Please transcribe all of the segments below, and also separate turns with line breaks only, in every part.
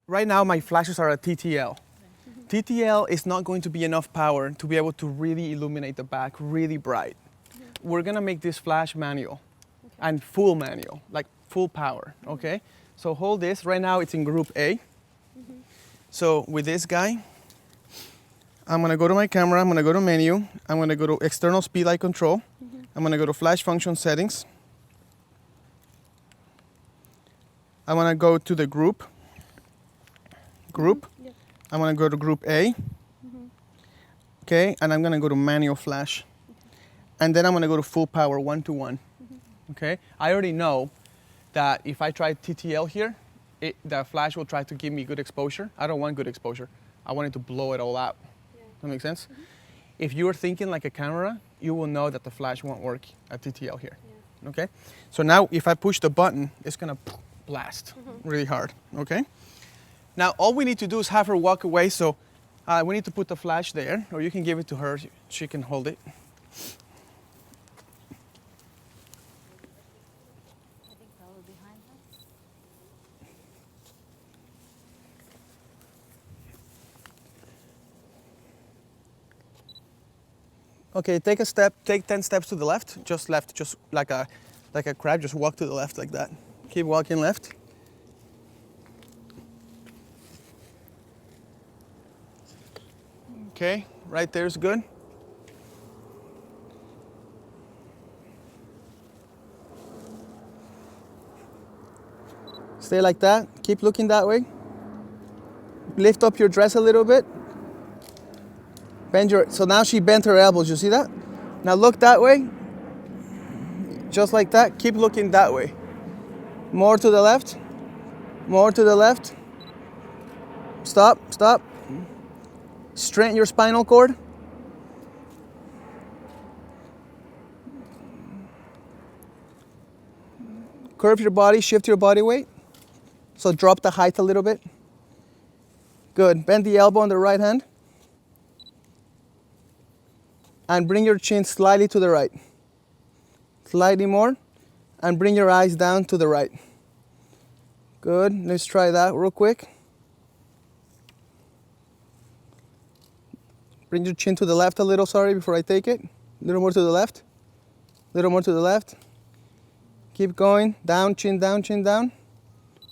Right now my flashes are at TTL. TTL is not going to be enough power to be able to really illuminate the back really bright. We're gonna make this flash manual and full manual, like full power, okay? So hold this, right now it's in group A. So with this guy, I'm gonna go to my camera, I'm gonna go to menu, I'm gonna go to external speed light control, I'm gonna go to flash function settings. I'm gonna go to the group. I'm gonna go to group A. Okay, and I'm gonna go to manual flash. And then I'm gonna go to full power 1:1. Okay, I already know that if I try TTL here, the flash will try to give me good exposure. I don't want good exposure. I want it to blow it all out. That makes sense? If you're thinking like a camera, you will know that the flash won't work at TTL here. Okay, so now if I push the button, it's gonna blast really hard. Okay. Now all we need to do is have her walk away. So we need to put the flash there, or you can give it to her. She can hold it. Okay, take a step, take 10 steps to the left, just like a crab, just walk to the left like that. Keep walking left. Okay, right there is good. Stay like that, keep looking that way. Lift up your dress a little bit. So now she bent her elbows, you see that? Now look that way. Just like that, keep looking that way. More to the left, more to the left. Stop, stop. Straighten your spinal cord. Curve your body, shift your body weight. So drop the height a little bit. Good, bend the elbow on the right hand. And bring your chin slightly to the right. Slightly more. And bring your eyes down to the right. Good, let's try that real quick. Bring your chin to the left a little, sorry, before I take it. A little more to the left. A little more to the left. Keep going, down, chin down, chin down.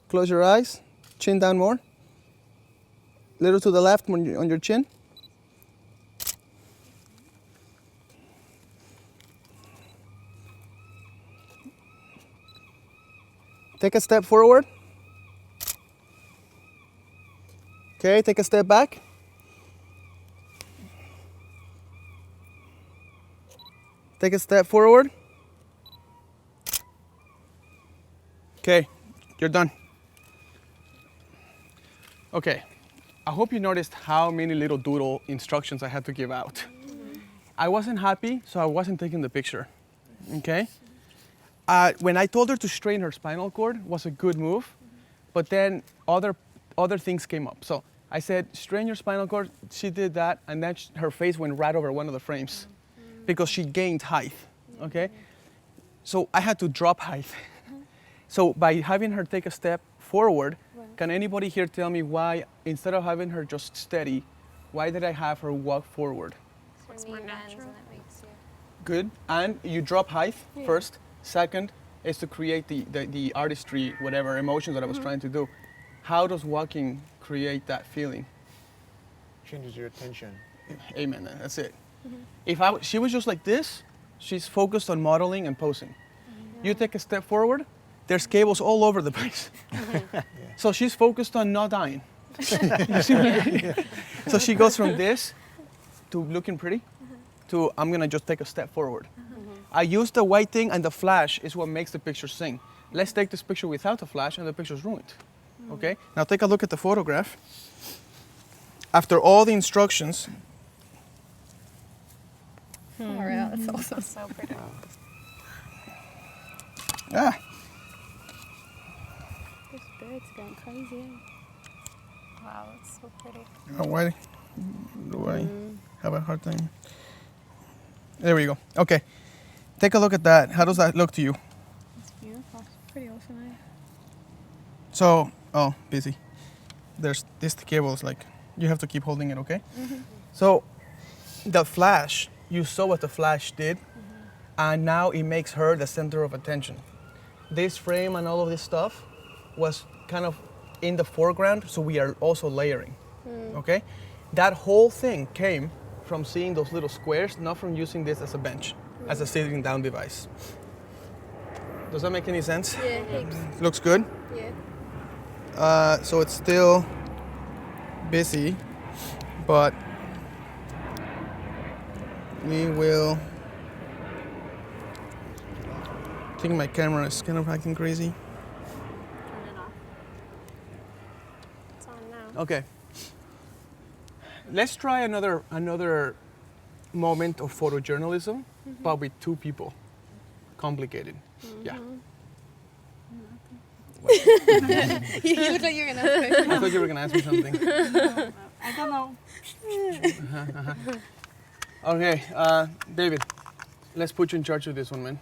Close your eyes, chin down more. A little to the left on your chin. Take a step forward. Okay, take a step back. Take a step forward. Okay, you're done. Okay, I hope you noticed how many little doodle instructions I had to give out. I wasn't happy, so I wasn't taking the picture, okay? When I told her to straighten her spinal cord was a good move, but then other things came up. So I said, straighten your spinal cord. She did that, and then her face went right over one of the frames because she gained height, okay? So I had to drop height. So by having her take a step forward, can anybody here tell me why, instead of having her just steady, why did I have her walk forward?
It's more natural.
Good, and you drop height first. Second is to create the artistry, whatever emotions that I was trying to do. How does walking create that feeling?
Changes your attention.
Amen, that's it. If she was just like this, she's focused on modeling and posing. You take a step forward, there's cables all over the place. So she's focused on not dying. You see what I mean? So she goes from this to looking pretty to I'm gonna just take a step forward. I use the white thing, and the flash is what makes the picture sing. Let's take this picture without the flash and the picture's ruined. Okay, now take a look at the photograph. After all the instructions.
Oh, yeah, that's also so pretty.
Ah.
This bird's going crazy. Wow, that's so pretty.
Why do I have a hard time? There we go. Okay. Take a look at that. How does that look to you?
It's beautiful. It's pretty awesome, eh?
So, oh, busy. there's this cable is like, you have to keep holding it, okay? So the flash, you saw what the flash did, and now it makes her the center of attention. This frame and all of this stuff was kind of in the foreground, so we are also layering, okay? That whole thing came from seeing those little squares, not from using this as a bench, as a sitting down device. Does that make any sense?
Yeah, heaps.
Looks good?
Yeah.
So it's still busy, but we will. I think my camera is kind of acting crazy.
Turn it off. It's on now.
Okay. Let's try another moment of photojournalism, but with two people. Complicated. Yeah.
You look like you're gonna ask
I thought you were gonna ask me something.
I don't know.
Okay, David, let's put you in charge of this one, man.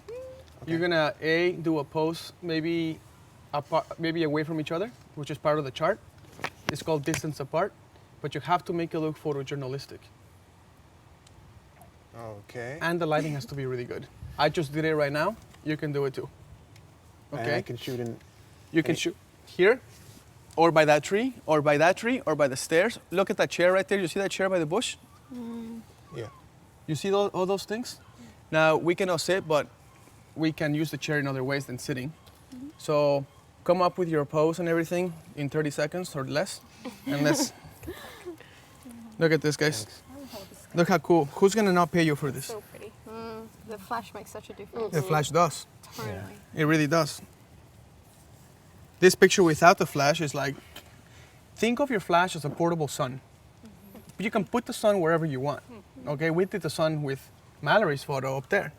You're gonna do a pose maybe maybe away from each other, which is part of the chart. It's called distance apart, but you have to make it look photojournalistic.
Okay.
And the lighting has to be really good. I just did it right now. You can do it too.
And
Okay.
I can shoot in.
You can shoot here, or by that tree, or by that tree, or by the stairs. Look at that chair right there. You see that chair by the bush?
Yeah.
You see all those things? Now, we cannot sit, but we can use the chair in other ways than sitting. So come up with your pose and everything in 30 seconds or less. And let's look at this, guys. Look how cool. Who's going to not pay you for this?
So pretty. The flash makes such a difference.
The flash does.
Totally.
It really does. This picture without the flash is like, think of your flash as a portable sun. You can put the sun wherever you want. Okay, we did the sun with Mallory's photo up there.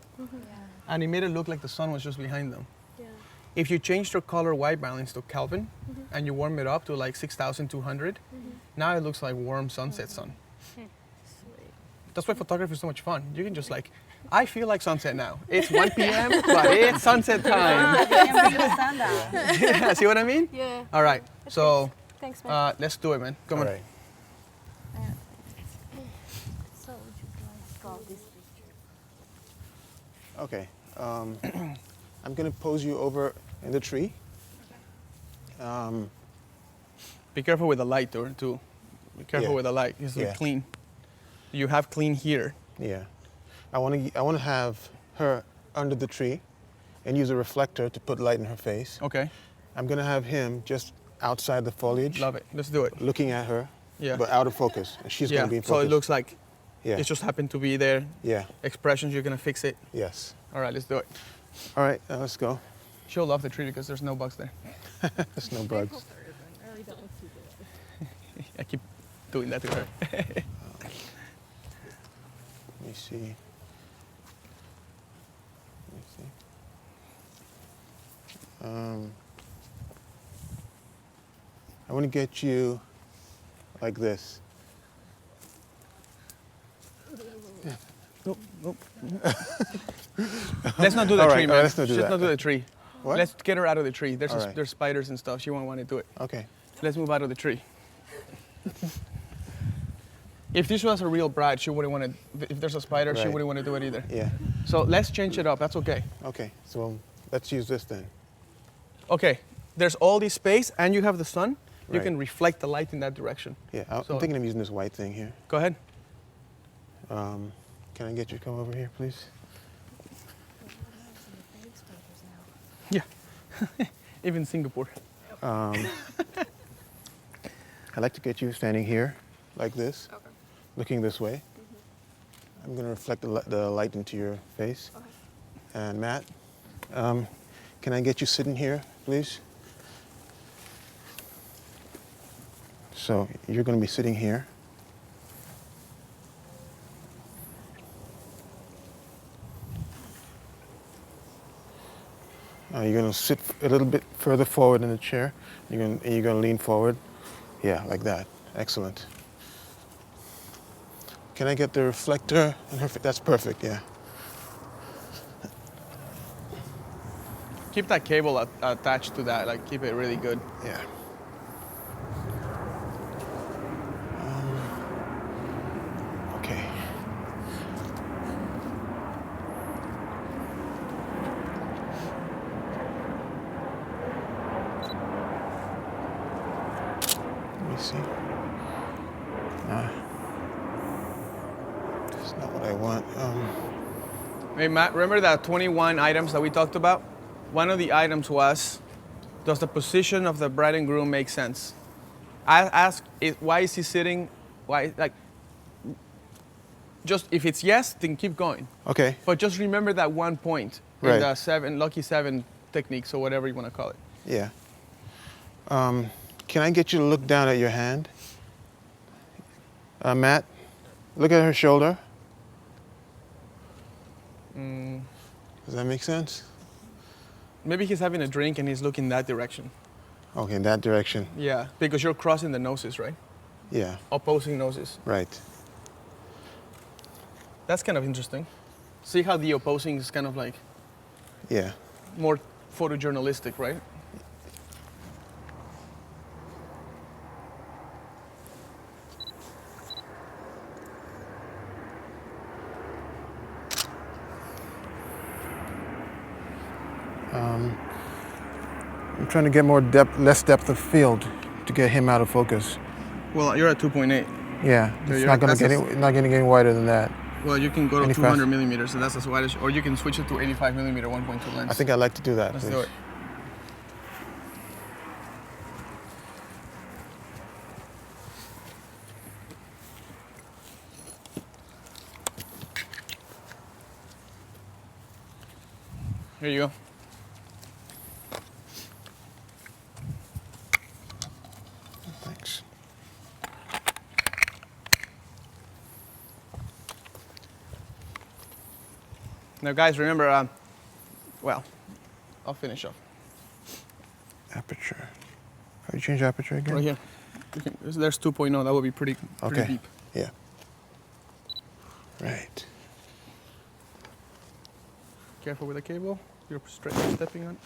And it made it look like the sun was just behind them.
Yeah.
If you changed your color white balance to Kelvin and you warm it up to like 6,200, now it looks like warm sunset sun. That's why photography is so much fun. You can just like, I feel like sunset now. It's 1 p.m., but it's sunset time. Yeah, see what I mean?
Yeah.
All right, so
Thanks, man.
let's do it, man. Come
All
on.
right.
So would you guys draw this picture?
Okay. I'm gonna pose you over in the tree.
Be careful with the light, too. Be careful
Yeah.
with the light. It's
Yeah.
clean. You have clean here.
Yeah. I want to have her under the tree, and use a reflector to put light in her face.
Okay,
I'm gonna have him just outside the foliage,
love it. Let's do it.
looking at her,
Yeah.
but out of focus. And she's
Yeah,
gonna be in
so
focus.
it looks like
Yeah.
it just happened to be there.
Yeah.
Expressions, you're gonna fix it.
Yes.
All right, let's do it.
All right. Let's go.
She'll love the tree because there's no bugs there.
There's no bugs.
I keep doing that to her.
Let me see. I want to get you like this.
Nope, nope. Let's not do the
All right,
tree,
all
man.
right, let's not do
Just
that.
not do the tree.
What?
Let's get her out of the tree. There's
All right.
there's spiders and stuff. She won't want to do it.
Okay.
Let's move out of the tree. If this was a real bride, she wouldn't want to. If there's a spider, she
Right.
wouldn't want to do it either.
Yeah.
So let's change it up. That's okay.
Okay. So let's use this then.
Okay. There's all this space, and you have the sun. You
Right.
can reflect the light in that direction.
Yeah.
So-
I'm thinking of using this white thing here.
Go ahead.
Can I get you to come over here, please?
Yeah. Even Singapore.
I'd like to get you standing here, like this, looking this way. I'm going to reflect the light into your face. And Matt, can I get you sitting here, please? So you're going to be sitting here. You're going to sit a little bit further forward in the chair. You're going to lean forward. Yeah, like that. Excellent. Can I get the reflector in her face? That's perfect, yeah.
Keep that cable attached to that. Like keep it really good.
Yeah. me see. That's not what I want.
Hey, Matt, remember that 21 items that we talked about? One of the items was, does the position of the bride and groom make sense? I asked, why is he sitting? Why, like, just if it's yes, then keep going.
Okay.
But just remember that one point
Right.
in the lucky seven techniques or whatever you want to call it.
Yeah. Can I get you to look down at your hand? Matt, look at her shoulder. Does that make sense?
Maybe he's having a drink and he's looking that direction.
Okay, in that direction.
Yeah, because you're crossing the noses, right?
Yeah,
Opposing noses.
right.
That's kind of interesting. See how the opposing is kind of like
Yeah.
more photojournalistic, right?
I'm trying to get more depth, less depth of field to get him out of focus.
Well, you're at 2.8.
Yeah,
So
it's
you're-
not going
that's
to get not going to get any wider than that.
Well, you can go to
Any
200
fast-
millimeters, and that's as wide as, or you can switch it to 85 millimeter 1.2 lens.
I think I'd like to do that,
Let's
please.
do it. Here you go.
Thanks.
Now, guys, remember, well, I'll finish off.
Aperture. How do you change aperture again?
Right here. There's 2.0. That would be pretty
Okay.
deep.
Yeah. Right.
Careful with the cable. You're stepping on.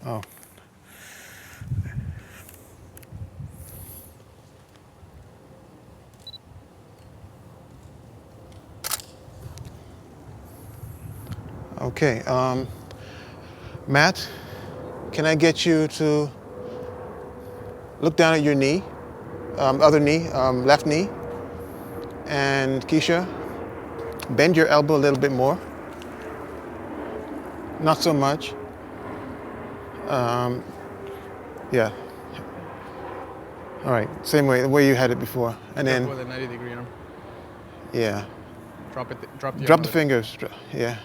Oh. Okay, Matt, can I get you to look down at your knee, other knee, left knee, and Keisha, bend your elbow a little bit more. Not so much. Yeah. All right, same way, the way you had it before. And
Careful
then,
with the 90-degree arm.
yeah.
Drop it. Drop the.
Drop
arm
the
a bit.
fingers, yeah.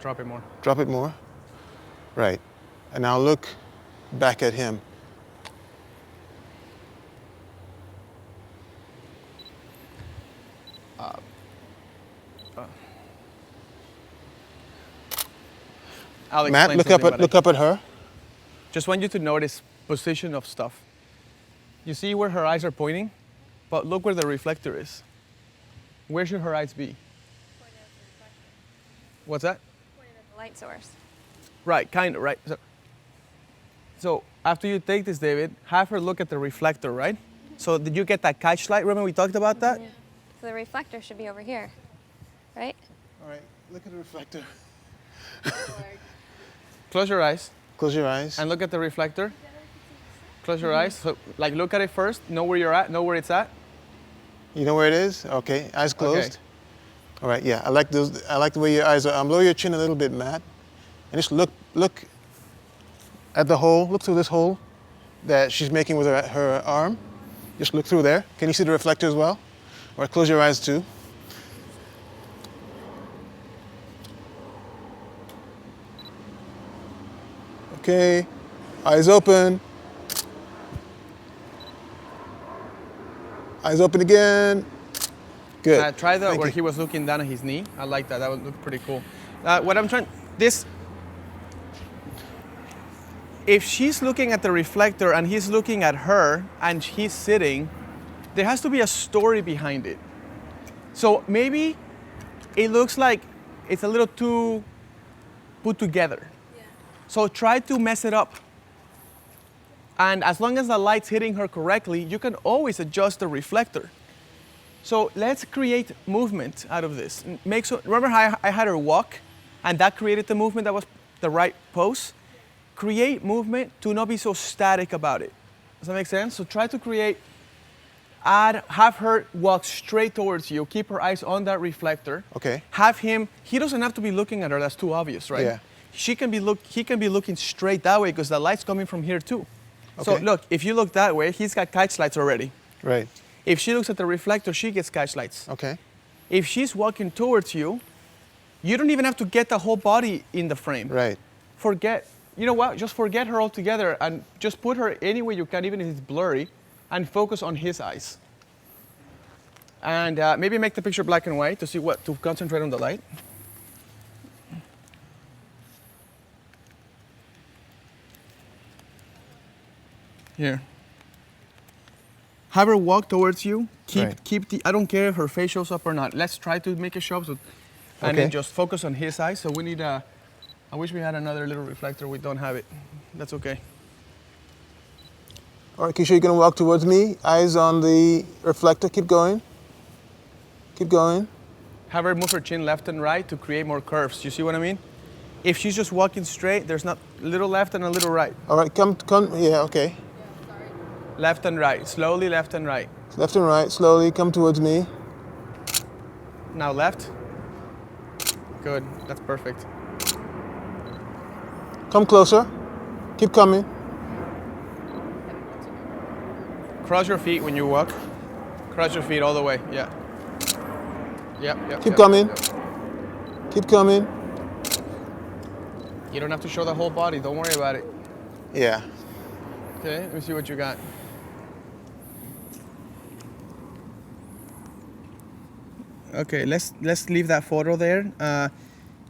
Drop it more.
Drop it more. Right. And now look back at him.
I'll
Matt,
explain
look
something,
up
but
look up at her.
Just want you to notice position of stuff. You see where her eyes are pointing? But look where the reflector is. Where should her eyes be? What's that?
Pointed at the light source.
Right, kind of, right? So after you take this, David, have her look at the reflector, right? So did you get that catch light? Remember we talked about that?
Yeah. So the reflector should be over here, right?
All right, look at the reflector.
Close your eyes
Close your eyes.
and look at the reflector. Close your eyes. So, like, look at it first. Know where you're at. Know where it's at.
You know where it is? Okay, eyes closed.
Okay.
All right, yeah, I like those. I like the way your eyes are. Lower your chin a little bit, Matt. And just look at the hole. Look through this hole that she's making with her arm. Just look through there. Can you see the reflector as well? All right, close your eyes too. Okay, eyes open. Eyes open again. Good.
Try that
Thank
where
you.
he was looking down at his knee. I like that. That would look pretty cool. What I'm trying, if she's looking at the reflector and he's looking at her and he's sitting, there has to be a story behind it. So maybe it looks like it's a little too put together. Yeah. So try to mess it up. And as long as the light's hitting her correctly, you can always adjust the reflector. So let's create movement out of this. Remember how I had her walk and that created the movement that was the right pose? Create movement to not be so static about it. Does that make sense? So try to create, have her walk straight towards you, keep her eyes on that reflector.
Okay.
Have him, he doesn't have to be looking at her, that's too obvious, right?
Yeah.
He can be looking straight that way because the light's coming from here too. So
Okay.
look, if you look that way, he's got catch lights already.
Right.
If she looks at the reflector, she gets catch lights.
Okay.
If she's walking towards you, you don't even have to get the whole body in the frame.
Right.
You know what, just forget her altogether and just put her anywhere you can, even if it's blurry, and focus on his eyes. And maybe make the picture black and white to concentrate on the light. Here. Have her walk towards you. I don't care if her face shows up or not. Let's try to make it show up. And then just focus on his eyes. So we need I wish we had another little reflector. We don't have it. That's okay.
All right, Keisha, you're gonna walk towards me. Eyes on the reflector. Keep going. Keep going.
Have her move her chin left and right to create more curves. You see what I mean? If she's just walking straight, there's not a little left and a little right.
All right, come. Yeah, okay.
Left and right. Slowly left and right.
Left and right. Slowly come towards me.
Now left. Good. That's perfect.
Come closer. Keep coming.
Cross your feet when you walk. Cross your feet all the way. Yeah. Yep.
Keep coming. Keep coming.
You don't have to show the whole body. Don't worry about it.
Yeah.
Okay, let me see what you got. Okay, let's leave that photo there.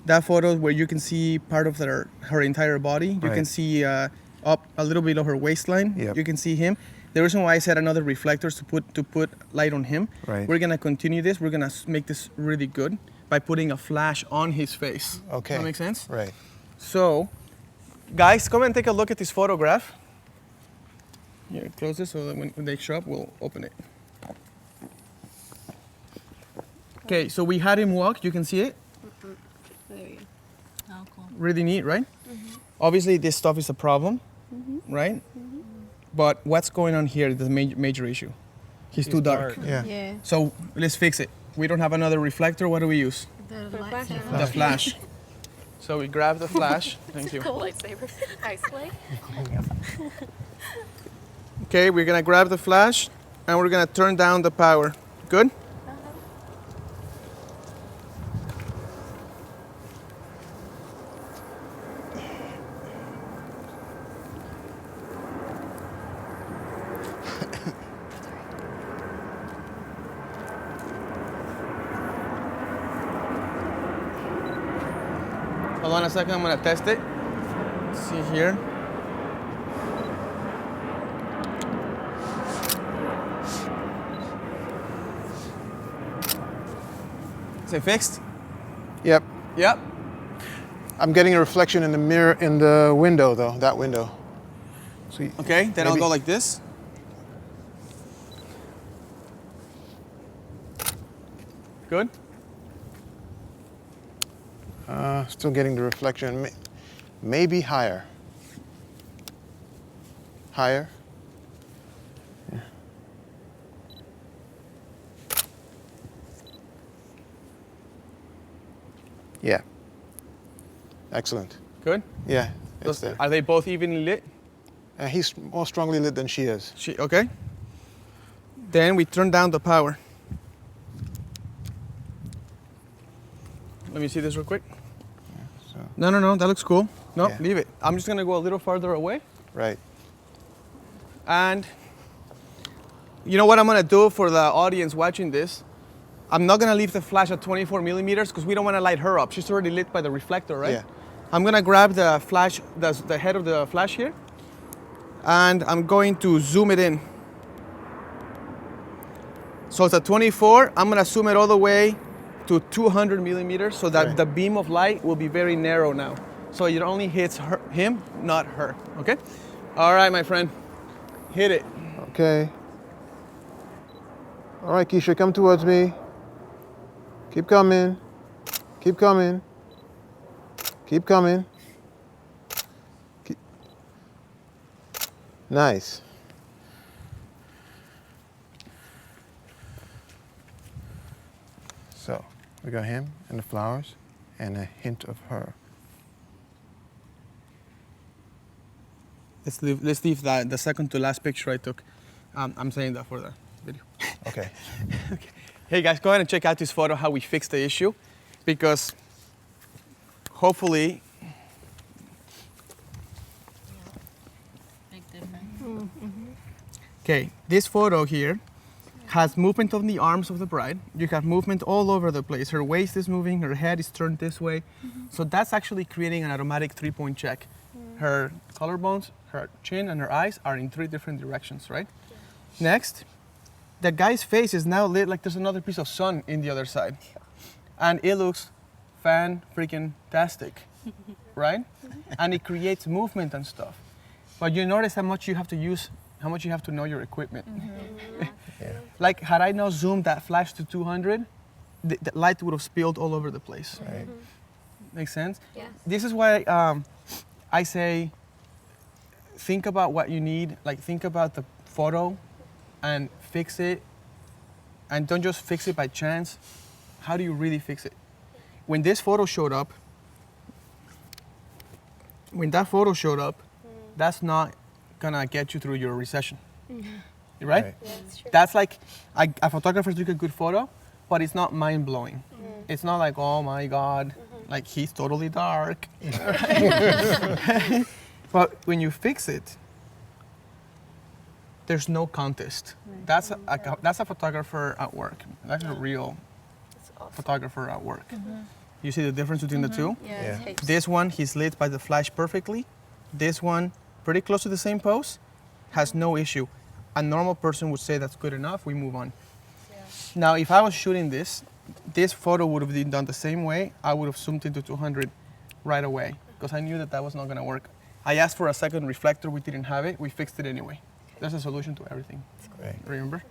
That photo where you can see part of her entire body. You can see up a little bit of her waistline.
Yep.
You can see him. The reason why I said another reflectors to put light on him.
Right.
We're gonna continue this. We're gonna make this really good by putting a flash on his face.
Okay.
Does that make sense?
Right.
So, guys, come and take a look at this photograph. Yeah, close this so that when they show up, we'll open it. Okay, so we had him walk. You can see it.
There you go.
Oh, cool.
Really neat, right? Obviously, this stuff is a problem, right? But what's going on here is the major issue. He's too dark.
Yeah.
Yeah.
So let's fix it. We don't have another reflector. What do we use?
The
flash.
lightsaber.
The flash. So we grab the flash. Thank you.
The lightsaber. Ice blade.
Okay, we're gonna grab the flash and we're gonna turn down the power. Good? Hold on a second, I'm gonna test it. Let's see here. Is it fixed?
Yep.
Yep.
I'm getting a reflection in the mirror in the window though. That window. So
Okay, then I'll
maybe-
go like this. Good?
Still getting the reflection. Maybe higher. Higher. Yeah. Excellent.
Good?
Yeah, it's there.
Are they both evenly lit?
He's more strongly lit than she is.
Okay. Then we turn down the power. Let me see this real quick.
So,
No, that looks cool. No,
Yeah.
leave it. I'm just gonna go a little farther away.
right.
And you know what I'm gonna do for the audience watching this? I'm not gonna leave the flash at 24 millimeters because we don't wanna light her up. She's already lit by the reflector, right?
Yeah.
I'm gonna grab the flash, the head of the flash here, and I'm going to zoom it in. So it's at 24, I'm gonna zoom it all the way to 200 millimeters so that
Right.
the beam of light will be very narrow now. So it only hits him, not her, okay? All right, my friend. Hit it.
Okay. All right, Keisha, come towards me. Keep coming. Keep coming. Keep coming. Nice. So, we got him and the flowers and a hint of her.
Let's leave that the second to last picture I took. I'm saying that for the video.
Okay.
Okay. Hey guys, go ahead and check out this photo, how we fixed the issue, because hopefully,
Big difference.
okay, this photo here has movement of the arms of the bride. You have movement all over the place. Her waist is moving, her head is turned this way. So that's actually creating an automatic 3-point check. Her collarbones, her chin, and her eyes are in 3 different directions, right? Next, the guy's face is now lit like there's another piece of sun in the other side. And it looks fan-freaking-tastic, right? And it creates movement and stuff. But you notice how much you have to use, how much you have to know your equipment.
Yeah.
Like, had I not zoomed that flash to 200, the light would have spilled all over the place.
Right.
Makes sense?
Yeah.
This is why I say, think about what you need, like think about the photo and fix it. And don't just fix it by chance. How do you really fix it? When this photo showed up, that's not gonna get you through your recession. Right?
Right.
Yeah, that's true.
That's like, a photographer took a good photo, but it's not mind-blowing. It's not like, oh my God, like he's totally dark. But when you fix it, there's no contest. That's a photographer at work. That's a real
That's awesome.
photographer at work. You see the difference between the two?
Yeah,
Yeah.
it's heaps.
This one, he's lit by the flash perfectly. This one, pretty close to the same pose, has no issue. A normal person would say that's good enough, we move on. Now, if I was shooting this photo would have been done the same way. I would have zoomed into 200 right away because I knew that was not gonna work. I asked for a second reflector, we didn't have it, we fixed it anyway. There's a solution to everything,
Right.
remember?